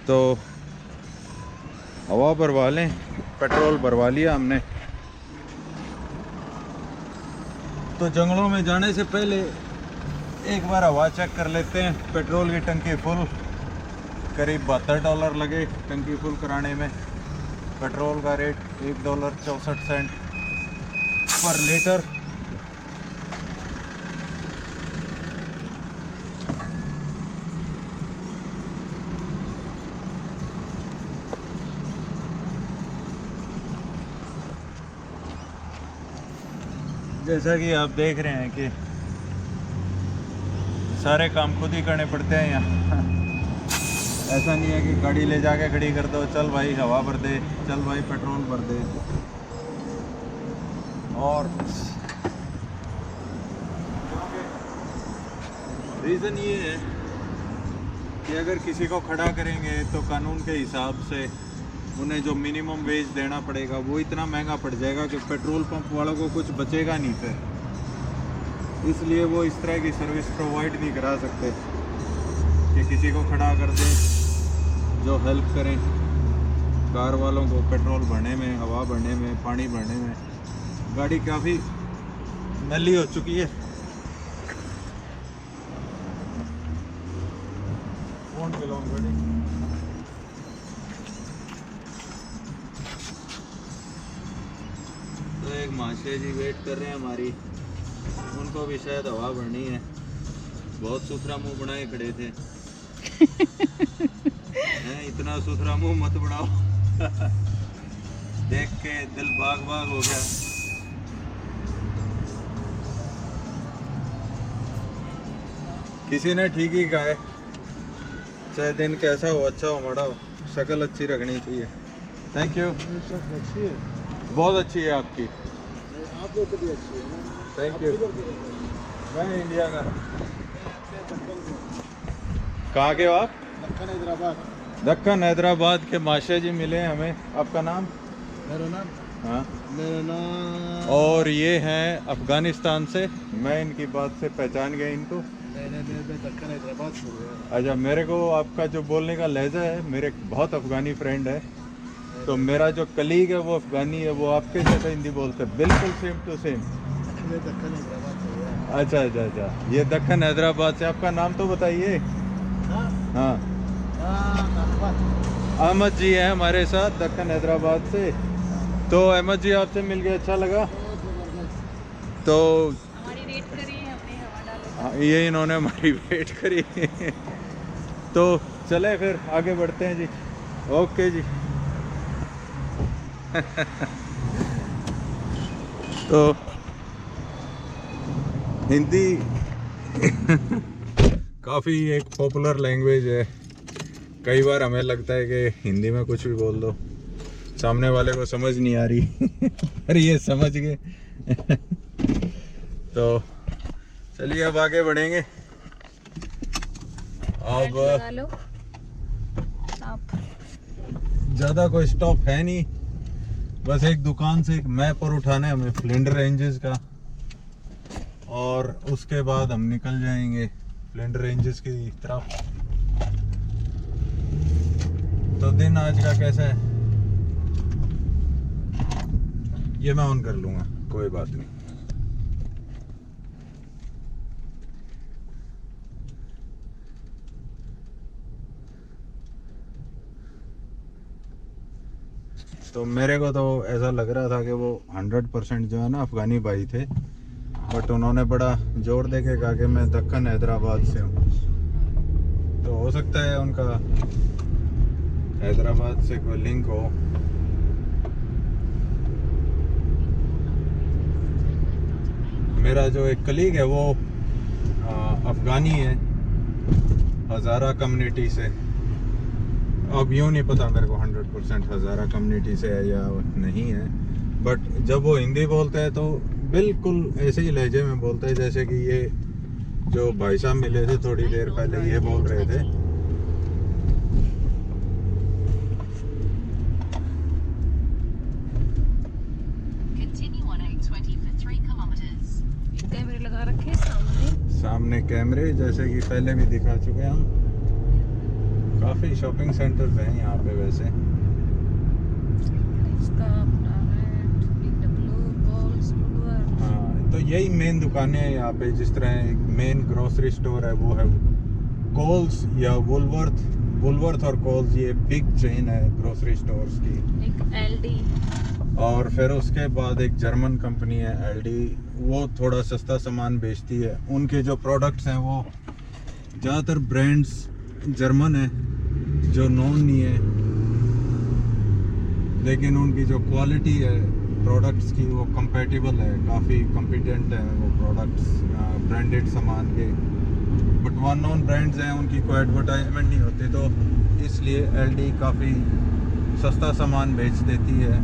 तो हवा भरवा लें, पेट्रोल भरवा लिया हमने। तो जंगलों में जाने से पहले एक बार हवा चेक कर लेते हैं। पेट्रोल की टंकी फुल, करीब $72 लगे टंकी फुल कराने में। पेट्रोल का रेट $1.64 पर लीटर। जैसा कि आप देख रहे हैं कि सारे काम खुद ही करने पड़ते हैं यहाँ। ऐसा नहीं है कि गाड़ी ले जाके खड़ी कर दो, चल भाई हवा भर दे, चल भाई पेट्रोल भर दे। और रीज़न ये है कि अगर किसी को खड़ा करेंगे तो कानून के हिसाब से उन्हें जो मिनिमम वेज देना पड़ेगा वो इतना महंगा पड़ जाएगा कि पेट्रोल पंप वालों को कुछ बचेगा नहीं फिर। इसलिए वो इस तरह की सर्विस प्रोवाइड नहीं करा सकते कि किसी को खड़ा कर दें जो हेल्प करें कार वालों को पेट्रोल भरने में, हवा भरने में, पानी भरने में। गाड़ी काफ़ी मैली हो चुकी है। तो एक माशे जी वेट कर रहे हैं हमारी, उनको भी शायद हवा भरनी है। बहुत सुथरा मुंह बनाए खड़े थे। इतना सुथरा मुंह मत बनाओ। देख के दिल बाग बाग हो गया। किसी ने ठीक ही कहा है, चाहे दिन कैसा हो, अच्छा हो, बड़ा हो, शक्ल अच्छी रखनी चाहिए। Thank you. अच्छी है, बहुत अच्छी है आपकी। आप लोग भी अच्छी है ना। Thank you. मैं इंडिया का। कहाँ के हो आप? दक्कन हैदराबाद। दक्कन हैदराबाद के माशा जी मिले हमें। आपका नाम? मेरा नाम? हाँ। मेरा नाम। और ये हैं अफ़गानिस्तान से। मैं इनकी बात से पहचान गया इनको। मैं दक्कन हैदराबाद से हूँ। अच्छा, मेरे को आपका जो बोलने का लहजा है, मेरे बहुत अफ़गानी फ्रेंड है, तो मेरा जो कलीग है वो अफ़गानी है, वो आपके जैसा हिंदी बोलते हैं, बिल्कुल सेम टू सेम। मैं दक्कन हैदराबाद से हूँ। अच्छा अच्छा अच्छा, ये दक्कन हैदराबाद से। आपका नाम तो बताइए। हाँ, अहमद जी हैं हमारे साथ दक्कन हैदराबाद से। तो अहमद जी आपसे मिल के अच्छा लगा। तो हमारी रेट करी है, हमने हवा डालो। हाँ, ये इन्होंने हमारी वेट करी। तो चले फिर आगे बढ़ते हैं जी। ओके जी। तो हिंदी काफ़ी एक पॉपुलर लैंग्वेज है। कई बार हमें लगता है कि हिंदी में कुछ भी बोल दो, सामने वाले को समझ नहीं आ रही। पर ये समझ गए। तो चलिए अब आगे बढ़ेंगे। अब लगा लो आप। ज़्यादा कोई स्टॉप है नहीं, बस एक दुकान से एक मैप और उठाना है हमें फ्लिंडर रेंजेस का, और उसके बाद हम निकल जाएंगे फ्लिंडर रेंजेस की तरफ। तो दिन आज का कैसा है ये मैं ऑन कर लूँगा, कोई बात नहीं। तो मेरे को तो ऐसा लग रहा था कि वो 100% जो है ना अफ़गानी भाई थे, बट उन्होंने बड़ा जोर दे के कहा कि मैं दक्कन हैदराबाद से हूँ। तो हो सकता है उनका हैदराबाद से कोई लिंक हो। मेरा जो एक कलीग है वो अफ़गानी है, हज़ारा कम्युनिटी से। अब यूँ नहीं पता मेरे को 100% हज़ारा कम्युनिटी से है या नहीं है, बट जब वो हिंदी बोलते हैं तो बिल्कुल ऐसे ही लहजे में बोलते हैं जैसे कि ये जो भाई साहब मिले थे थोड़ी देर पहले ये बोल रहे थे। कैमरे लगा रखे सामने। सामने कैमरे, जैसे कि पहले भी दिखा चुके हैं हम। काफ़ी काफ़ी शॉपिंग सेंटर्स हैं यहाँ पे वैसे। इसका अपना है कॉल्स वुडवर्थ। हाँ, तो यही मेन दुकानें हैं यहाँ पे। जिस तरह एक मेन ग्रोसरी स्टोर है वो है कोल्स या वुलवर्थ और कोल्स, ये बिग चेन है ग्रोसरी स्टोर्स की। एक एलडी, और फिर उसके बाद एक जर्मन कंपनी है एलडी, वो थोड़ा सस्ता सामान बेचती है। उनके जो प्रोडक्ट्स हैं वो ज़्यादातर ब्रांड्स जर्मन है जो नॉन नहीं है, लेकिन उनकी जो क्वालिटी है प्रोडक्ट्स की वो कंपैटिबल है, काफ़ी कॉम्पिटेंट है वो प्रोडक्ट्स ब्रांडेड सामान के। बट वन नॉन ब्रांड्स हैं, उनकी कोई एडवर्टाइजमेंट नहीं होती, तो इसलिए एलडी काफ़ी सस्ता सामान बेच देती है।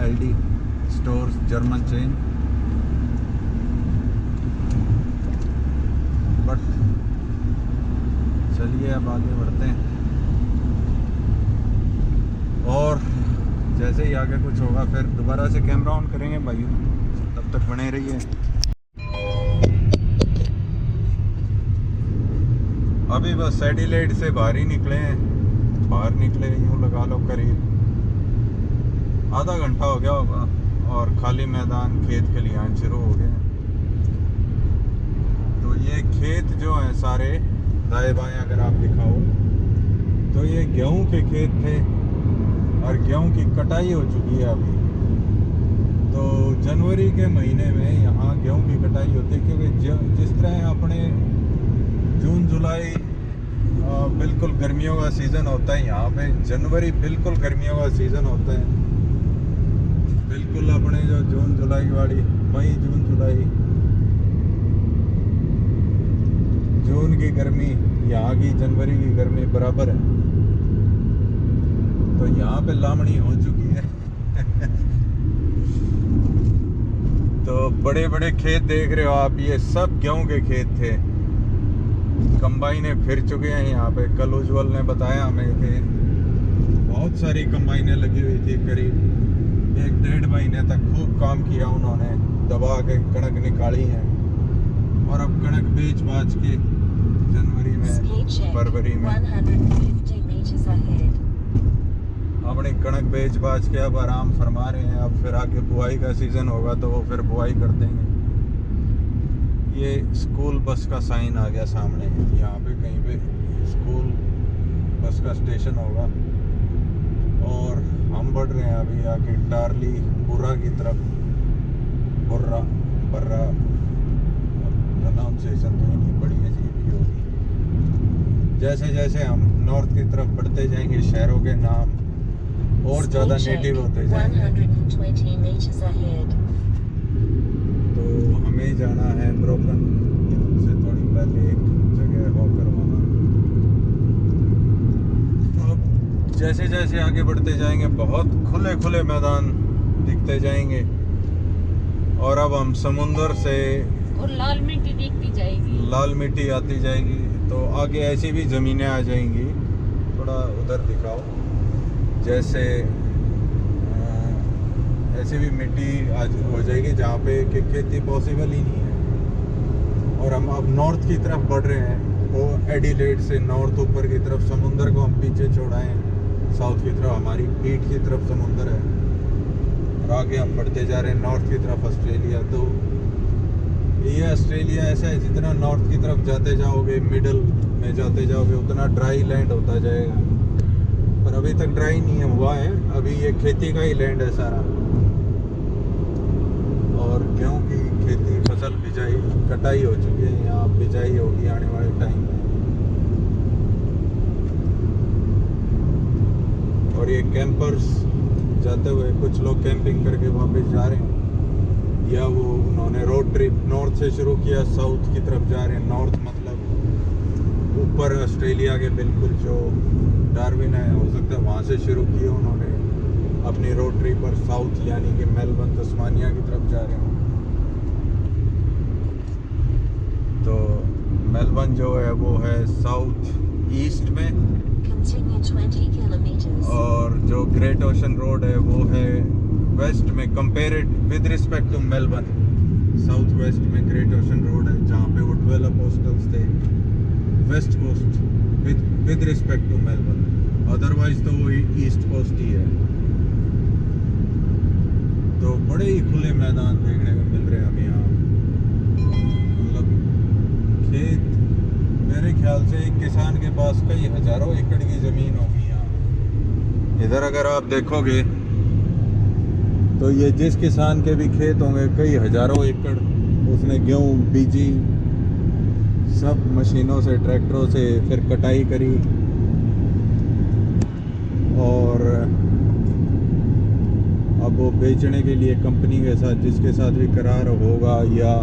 Aldi stores German chain. But चलिए अब आगे बढ़ते हैं, और जैसे ही आगे कुछ होगा फिर दोबारा से कैमरा ऑन करेंगे भाई, तब तक बने रहिए। अभी बस एडिलेड से बाहर ही निकले हैं, बाहर निकले यूँ लगा लो करीब आधा घंटा हो गया होगा, और खाली मैदान खेत खलिहान शुरू हो गए। तो ये खेत जो हैं सारे दाएं बाएं अगर आप दिखाओ तो ये गेहूं के खेत थे, और गेहूं की कटाई हो चुकी है अभी। तो जनवरी के महीने में यहाँ गेहूं की कटाई होती है, क्योंकि जिस तरह अपने जून जुलाई बिल्कुल गर्मियों का सीज़न होता है, यहाँ पे जनवरी बिल्कुल गर्मियों का सीज़न होता है। बिल्कुल अपने जो जून जुलाई वाली मई जून जुलाई जून की गर्मी यहाँ की जनवरी की गर्मी बराबर है। तो यहाँ पे लामड़ी हो चुकी है। तो बड़े बड़े खेत देख रहे हो आप, ये सब गेहूं के खेत थे। कंबाइनें फिर चुके हैं यहाँ पे। कल उज्जवल ने बताया हमें कि बहुत सारी कंबाइनें लगी हुई थी, करीब 1-1.5 महीने तक खूब काम किया उन्होंने, दबा के कणक निकाली है, और अब कणक बेच बाच के जनवरी में फरवरी में अपनी कणक बेच बाच के अब आराम फरमा रहे हैं। अब फिर आगे बुआई का सीज़न होगा तो वो फिर बुआई कर देंगे। ये स्कूल बस का साइन आ गया सामने, यहाँ पे कहीं पे स्कूल बस का स्टेशन होगा। और हम बढ़ रहे हैं अभी आके टारली बुर्रा की तरफ। बुर्रा प्रोनाउंसिएशन तो नहीं, बड़ी अजीब ही होगी। जैसे जैसे हम नॉर्थ की तरफ बढ़ते जाएंगे शहरों के नाम और ज़्यादा नेटिव होते जाएंगे। तो हमें जाना है ब्रोकन से थोड़ी पहले एक जगह होकर वहाँ। तो जैसे जैसे आगे बढ़ते जाएंगे बहुत खुले खुले मैदान दिखते जाएंगे, और अब हम समुंदर से और लाल मिट्टी दिखती जाएगी, लाल मिट्टी आती जाएगी। तो आगे ऐसी भी ज़मीनें आ जाएंगी, थोड़ा उधर दिखाओ, जैसे ऐसी भी मिट्टी आज हो जाएगी जहाँ पे कि खेती पॉसिबल ही नहीं है। और हम अब नॉर्थ की तरफ बढ़ रहे हैं, वो एडिलेड से नॉर्थ ऊपर की तरफ समुंदर को हम पीछे छोड़ाएं, साउथ की तरफ हमारी पीठ की तरफ समुंदर है, और आगे हम बढ़ते जा रहे हैं नॉर्थ की तरफ ऑस्ट्रेलिया। तो ये ऑस्ट्रेलिया ऐसा है, जितना नॉर्थ की तरफ जाते जाओगे, मिडल में जाते जाओगे, उतना ड्राई लैंड होता जाएगा। पर अभी तक ड्राई नहीं हुआ है, अभी ये खेती का ही लैंड है सारा। और गेहूं की खेती फसल बिजाई कटाई हो चुकी है, यहाँ बिजाई होगी आने वाले टाइम में। और ये कैंपर्स जाते हुए कुछ लोग कैंपिंग करके वापस जा रहे हैं, या वो उन्होंने रोड ट्रिप नॉर्थ से शुरू किया, साउथ की तरफ जा रहे हैं। नॉर्थ मतलब ऊपर ऑस्ट्रेलिया के बिल्कुल जो डार्विन है, हो सकता है वहाँ से शुरू किए उन्होंने अपनी रोड ट्रिप, और साउथ यानी कि मेलबर्न तस्मानिया की तरफ जा रहे हैं। तो मेलबर्न जो है वो है साउथ ईस्ट में, और जो ग्रेट ओशन रोड है वो है वेस्ट में, compared with respect to Melbourne. South west में ग्रेट ओशन रोड है, जहाँ पे वो 12 अपोस्टल्स थे। West coast with respect to Melbourne, otherwise तो वो ईस्ट कोस्ट ही है। तो बड़े ही खुले मैदान देखने को मिल रहे हैं हमें यहाँ। मतलब खेत, मेरे ख्याल से एक किसान के पास कई हजारों एकड़ की ज़मीन होगी यहाँ। इधर अगर आप देखोगे तो ये जिस किसान के भी खेत होंगे कई हजारों एकड़, उसने गेहूँ बीजी, सब मशीनों से, ट्रैक्टरों से, फिर कटाई करी, और अब वो बेचने के लिए कंपनी के साथ, जिसके साथ भी करार होगा, या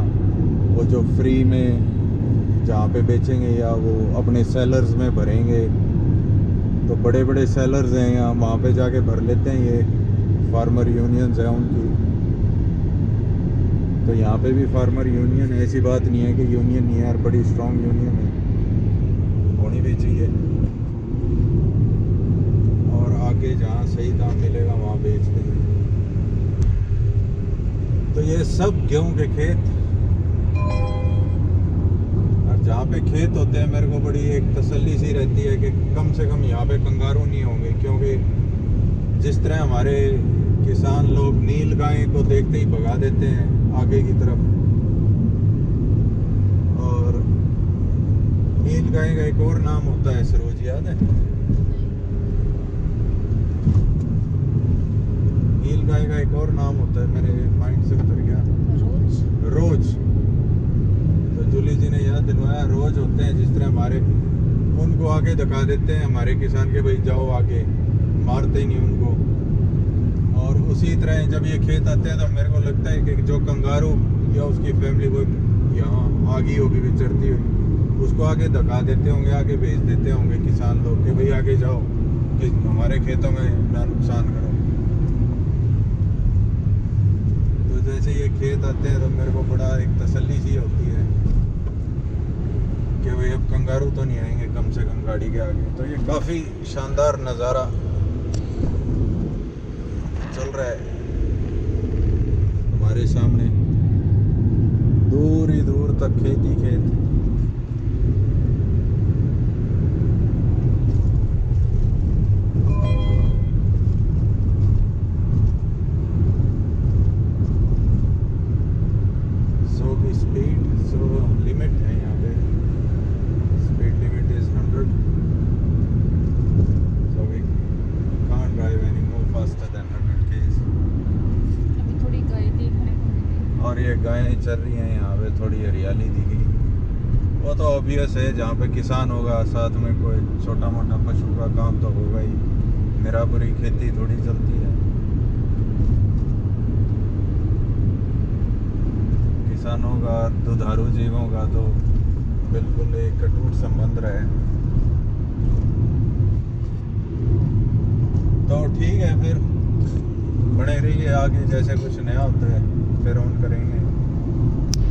वो जो फ्री में जहाँ पे बेचेंगे, या वो अपने सेलर्स में भरेंगे। तो बड़े बड़े सेलर्स हैं यहाँ, वहाँ पे जाके भर लेते हैं। ये फार्मर यूनियंस हैं उनकी। तो यहाँ पे भी फार्मर यूनियन है, ऐसी बात नहीं है कि यूनियन नहीं है यार, बड़ी स्ट्रॉन्ग यूनियन है, होनी भी चाहिए। और आगे जहाँ सही दाम मिलेगा वहाँ बेचते हैं। तो ये सब गेहूं के खेत, और जहाँ पे खेत होते हैं मेरे को बड़ी एक तसल्ली सी रहती है कि कम से कम यहाँ पे कंगारू नहीं होंगे। क्योंकि जिस तरह हमारे किसान लोग नील गाय को देखते ही भगा देते हैं आगे की तरफ, और नील गाय का एक और नाम होता है, सरोज याद है? नील गाय का एक और नाम होता है, मेरे माइंड से उतर गया। रोज। तो जूली जी ने याद दिलवाया, रोज होते हैं जिस तरह हमारे, उनको आगे दिखा देते हैं हमारे किसान के, भाई जाओ आगे, मारते ही नहीं उनको। और उसी तरह जब ये खेत आते हैं तो मेरे को लगता है कि जो कंगारू या उसकी फैमिली को यहाँ आ गई होगी विचरती हुई, उसको आगे धका देते होंगे, आगे भेज देते होंगे किसान लोग कि भाई आगे जाओ, कि हमारे खेतों में ना नुकसान करो। तो जैसे ये खेत आते हैं तो मेरे को बड़ा एक तसल्ली सी होती है कि भाई अब कंगारू तो नहीं आएंगे कम से कम गाड़ी के आगे। तो ये काफ़ी शानदार नज़ारा चल रहा है हमारे सामने, दूर ही दूर तक खेत ही खेत। सो की स्पीड, सो लिमिट है यहाँ पे, speed limit is 100, so we can't drive any more faster than 100 km। अभी थोड़ी गाय देखने को मिली। और ये गायें चल रही हैं यहाँ पे, थोड़ी हरियाली दिखी। वो तो ऑब्वियस है, जहाँ पे किसान होगा साथ में कोई छोटा मोटा पशु का काम तो होगा ही, निरापुरी खेती थोड़ी चलती है। किसानों का, दुधारू जीवों का तो बिल्कुल एक अटूट संबंध रहे। तो ठीक है, फिर बने रहिए, आगे जैसे कुछ नया होता है फिर ऑन करेंगे।